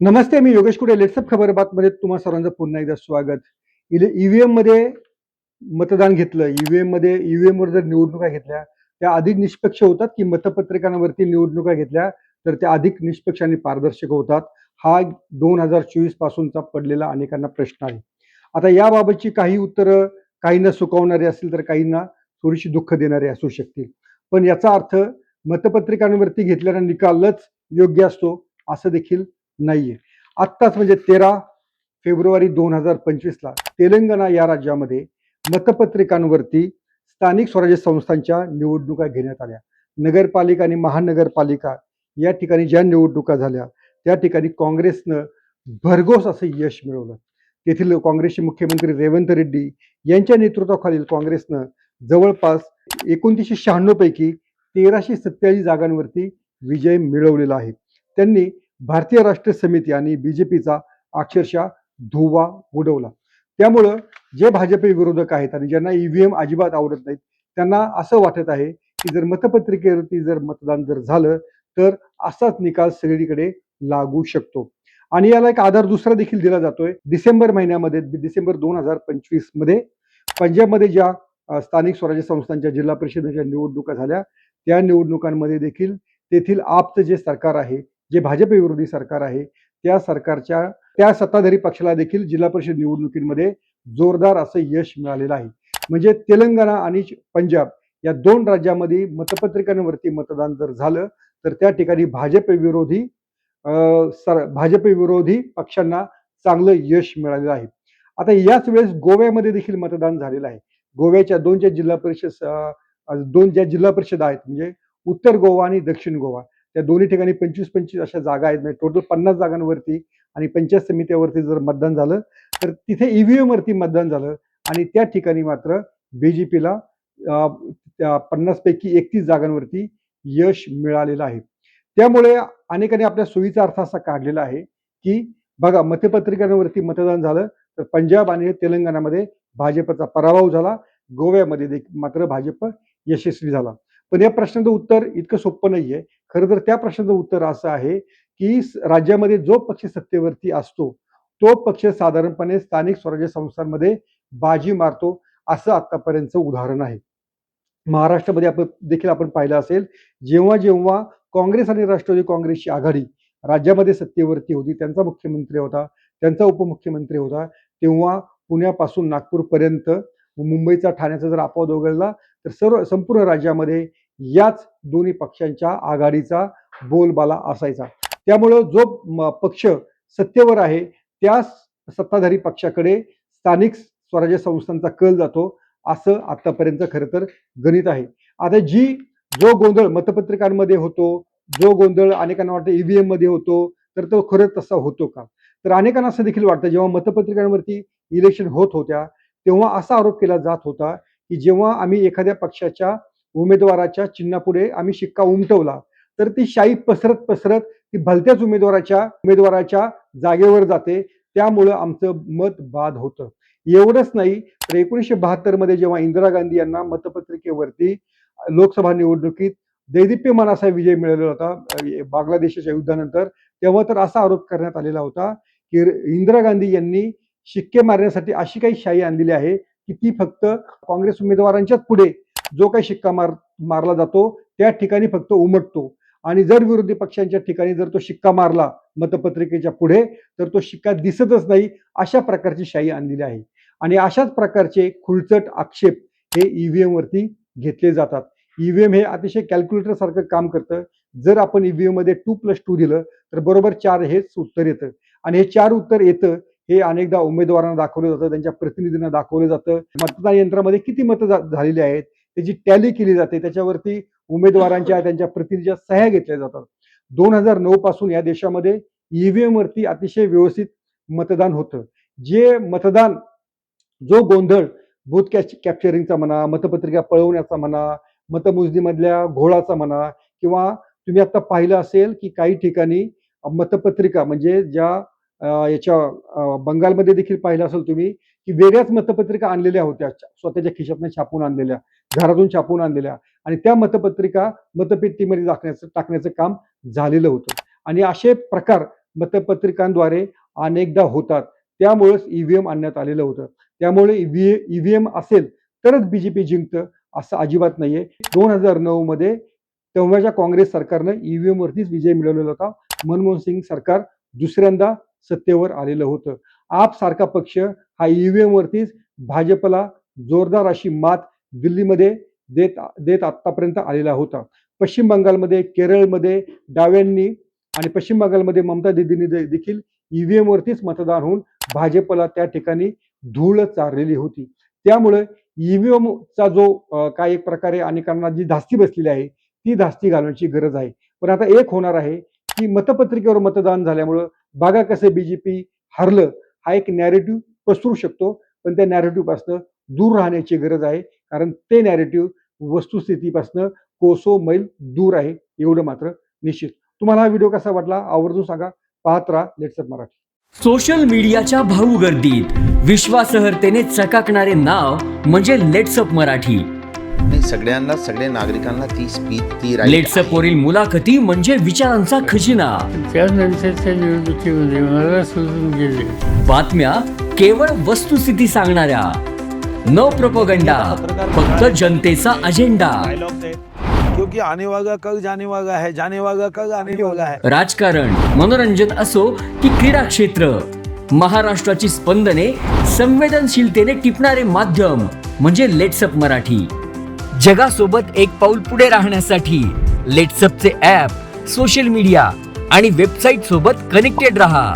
नमस्ते, मी योगेश कुटे. लेट्सअप खबर बातमध्ये तुम्हा सर्वांचं पुन्हा एकदा स्वागत. ईव्हीएम मध्ये मतदान घेतलं. ईव्हीएम वर जर निवडणुका घेतल्या, त्या अधिक निष्पक्ष होतात की मतपत्रिकांवरती निवडणुका घेतल्या तर त्या अधिक निष्पक्ष आणि पारदर्शक होतात? हा 2024 पासूनचा पडलेला अनेकांना प्रश्न आहे. आता याबाबतची काही उत्तरं काहींना सुखावणारी असतील तर काहींना थोडीशी दुःख देणारी असू शकतील. पण याचा अर्थ मतपत्रिकांवरती घेतलेला निकालच योग्य असतो असं देखील नाहीये. आत्ताच म्हणजे 13 फेब्रुवारी 2025 ला तेलंगणा या राज्यामध्ये मतपत्रिकांवरती स्थानिक स्वराज्य संस्थांच्या निवडणुका घेण्यात आल्या. नगरपालिका आणि महानगरपालिका या ठिकाणी ज्या निवडणुका झाल्या त्या ठिकाणी काँग्रेसनं भरघोस असं यश मिळवलं. तेथील काँग्रेसचे मुख्यमंत्री रेवंत रेड्डी यांच्या नेतृत्वाखालील काँग्रेसनं जवळपास 2996 पैकी 1347 जागांवरती विजय मिळवलेला आहे. त्यांनी भारतीय राष्ट्रीय समिती आणि बीजेपीचा अक्षरशः धुव्वा उडवला. त्यामुळं जे भाजप विरोधक आहेत आणि ज्यांना ईव्हीएम अजिबात आवडत नाहीत त्यांना असं वाटत आहे की जर मतपत्रिकेवरती जर मतदान जर झालं तर असाच निकाल सगळीकडे लागू शकतो. आणि याला एक आधार दुसरा देखील दिला जातोय. डिसेंबर महिन्यामध्ये डिसेंबर 2025 मध्ये पंजाबमध्ये ज्या स्थानिक स्वराज्य संस्थांच्या जिल्हा परिषदेच्या निवडणुका झाल्या त्या निवडणुकांमध्ये देखील तेथील आपचं जे सरकार आहे, जे भाजप विरोधी सरकार आहे, त्या सरकारच्या त्या सत्ताधारी पक्षाला देखील जिल्हा परिषद निवडणुकीमध्ये जोरदार असं यश मिळालेलं आहे. म्हणजे तेलंगणा आणि पंजाब या दोन राज्यामध्ये मतपत्रिकांवरती मतदान जर झालं तर त्या ठिकाणी भाजप विरोधी पक्षांना चांगलं यश मिळालेलं आहे. आता याच वेळेस गोव्यामध्ये देखील मतदान झालेलं आहे. गोव्याच्या दोन ज्या जिल्हा परिषद आहेत म्हणजे उत्तर गोवा आणि दक्षिण गोवा त्या दोन्ही ठिकाणी 25-25 अशा जागा आहेत. म्हणजे टोटल 50 जागांवरती आणि पंचायत समित्यावरती जर मतदान झालं तर तिथे ईव्हीएम वरती मतदान झालं आणि त्या ठिकाणी मात्र बीजेपीला 50 पैकी 31 जागांवरती यश मिळालेलं आहे. त्यामुळे अनेकांनी आपल्या सोयीचा अर्थ असा काढलेला आहे की बघा मतपत्रिकांवरती मतदान झालं तर पंजाब आणि तेलंगणामध्ये भाजपचा पराभव झाला, गोव्यामध्ये मात्र भाजप यशस्वी झाला. पण या प्रश्नाचं उत्तर इतकं सोपं नाहीये. खरं तर त्या प्रश्नाचं उत्तर असं आहे की राज्यामध्ये जो पक्ष सत्तेवरती असतो तो पक्ष साधारणपणे स्थानिक स्वराज्य संस्थांमध्ये बाजी मारतो असं आतापर्यंतचं उदाहरण आहे. महाराष्ट्रामध्ये आपण पाहिलं असेल, जेव्हा जेव्हा काँग्रेस आणि राष्ट्रवादी काँग्रेसची आघाडी राज्यामध्ये सत्तेवरती होती, त्यांचा मुख्यमंत्री होता, त्यांचा उपमुख्यमंत्री होता, तेव्हा पुण्यापासून नागपूरपर्यंत मुंबईचा ठाण्याचा जर अपवाद वगळला तर संपूर्ण राज्यामध्ये याच दोन्ही पक्षांच्या आघाडीचा बोलबाला असायचा. त्यामुळं जो पक्ष सत्तेवर आहे त्या सत्ताधारी पक्षाकडे स्थानिक स्वराज्य संस्थांचा कल जातो असं आतापर्यंत खरं तर गणित आहे. आता जो गोंधळ मतपत्रिकांमध्ये होतो, जो गोंधळ अनेकांना वाटतं ईव्हीएम मध्ये होतो, तर तो खरंच तसा होतो का? तर अनेकांना असं देखील वाटतं जेव्हा मतपत्रिकांवरती इलेक्शन होत होत्या तेव्हा असा आरोप केला जात होता की जेव्हा आम्ही एखाद्या पक्षाच्या उमेदवाराच्या चिन्हापुढे आम्ही शिक्का उमटवला तर ती शाई पसरत पसरत ती भलत्याच उमेदवाराच्या जागेवर जाते, त्यामुळं आमचं मत बाद होतं. एवढंच नाही तर 1972 मध्ये जेव्हा इंदिरा गांधी यांना मतपत्रिकेवरती लोकसभा निवडणुकीत दैदिप्यमान असा विजय मिळालेला होता बांगलादेशाच्या युद्धानंतर, तेव्हा तर असा आरोप करण्यात आलेला होता की इंदिरा गांधी यांनी शिक्के मारण्यासाठी अशी काही शाई आणलेली आहे की ती फक्त काँग्रेस उमेदवारांच्याच पुढे जो काही शिक्का मारला जातो त्या ठिकाणी फक्त उमटतो आणि जर विरोधी पक्षांच्या ठिकाणी जर तो शिक्का मारला मतपत्रिकेच्या पुढे तर तो शिक्का दिसतच नाही, अशा प्रकारची शाई आणलेली आहे. आणि अशाच प्रकारचे खुळचट आक्षेप हे ईव्हीएम वरती घेतले जातात. ईव्हीएम हे अतिशय कॅल्क्युलेटर सारखं काम करतं. जर आपण ईव्हीएम मध्ये 2+2 दिलं तर बरोबर 4 हेच उत्तर येतं आणि हे 4 उत्तर येतं हे अनेकदा उमेदवारांना दाखवलं जातं, त्यांच्या प्रतिनिधींना दाखवलं जातं. मतदान यंत्रामध्ये किती मतं झालेली आहेत त्याची टॅली केली जाते, त्याच्यावरती उमेदवारांच्या त्यांच्या प्रतिनिधीच्या सह्या घेतल्या जातात. 2009 पासून या देशामध्ये ईव्हीएम वरती अतिशय व्यवस्थित मतदान होतं. जो गोंधळ बूथ कॅप्चरिंगचा म्हणा, मतपत्रिका पळवण्याचा म्हणा, मतमोजणीमधल्या घोळाचा म्हणा किंवा तुम्ही आता पाहिलं असेल की काही ठिकाणी मतपत्रिका म्हणजे बंगालमध्ये देखील पाहिलं असेल तुम्ही की वेगळ्याच मतपत्रिका आणलेल्या होत्या, स्वतःच्या खिशातून छापून आणलेल्या, घरातून छापून आणलेल्या आणि त्या मतपत्रिका मतपेटीमध्ये टाकण्याचं काम झालेलं होतं. आणि असे प्रकार मतपत्रिकांद्वारे अनेकदा होतात. त्यामुळेच ईव्हीएम आणण्यात आलेलं होतं. त्यामुळे ईव्हीएम असेल तरच बीजेपी जिंकतं असं अजिबात नाहीये. 2009 मध्ये तेव्हाच्या काँग्रेस सरकारनं ईव्हीएम वरतीच विजय मिळवलेला होता. मनमोहन सिंग सरकार दुसऱ्यांदा सत्तेवर आलेलं होतं. आप सारखा पक्ष हा ईव्हीएम वरतीच भाजपला जोरदार अशी मात दिल्लीमध्ये देत आतापर्यंत आलेला होता. पश्चिम बंगालमध्ये, केरळमध्ये डाव्यांनी आणि पश्चिम बंगालमध्ये ममता दीदींनी देखील ईव्हीएम वरतीच मतदान होऊन भाजपला त्या ठिकाणी धूळ चारलेली होती. त्यामुळे ईव्हीएमचा जो काय एक प्रकारे अनेकांना जी धास्ती बसलेली आहे ती धास्ती घालण्याची गरज आहे. पण आता एक होणार आहे की मतपत्रिकेवर मतदान झाल्यामुळं बघा कसं बीजेपी हरलं हा एक नॅरेटिव्ह पसरू शकतो. पण त्या नॅरेटिव्ह पासून दूर राहण्याची गरज आहे. कारण ते नॅरेटिव्ह वस्तुस्थितीपासून कोसो मैल दूर आहे एवढं मात्र निश्चित. तुम्हाला हा व्हिडिओ कसा वाटला आवर्जून सांगा. पाहत राहा लेट्स अप मराठी. सोशल मीडियाच्या भाऊ गर्दीत विश्वासार्हतेने चकाकणारे नाव म्हणजे लेट्स अप मराठी. सगळ्यांना, सगळ्या नागरिकांना ती स्पीच, ती लेट्स अप वरील मुलाखती म्हणजे विचारांचा खजिना. त्यानंतरच्या निवडणुकीमध्ये मला सोडून गेले. बातम्या केवळ वस्तुस्थिती सांगणाऱ्या, न प्रोपगंडा, फक्त जनतेचा अजेंडा. क्योंकि आने वाला कल जाने वाला है, जाने वाला कल आने वाला है. राजकारण, मनोरंजन असो की क्रीडा क्षेत्र, महाराष्ट्राची स्पंदने संवेदनशीलतेने टिपणारे माध्यम म्हणजे लेट्स अप मराठी. जगासोबत एक पाऊल पुढे राहण्यासाठी लेट्स अपचे ॲप, सोशल मीडिया आणि वेबसाईट सोबत कनेक्टेड रहा.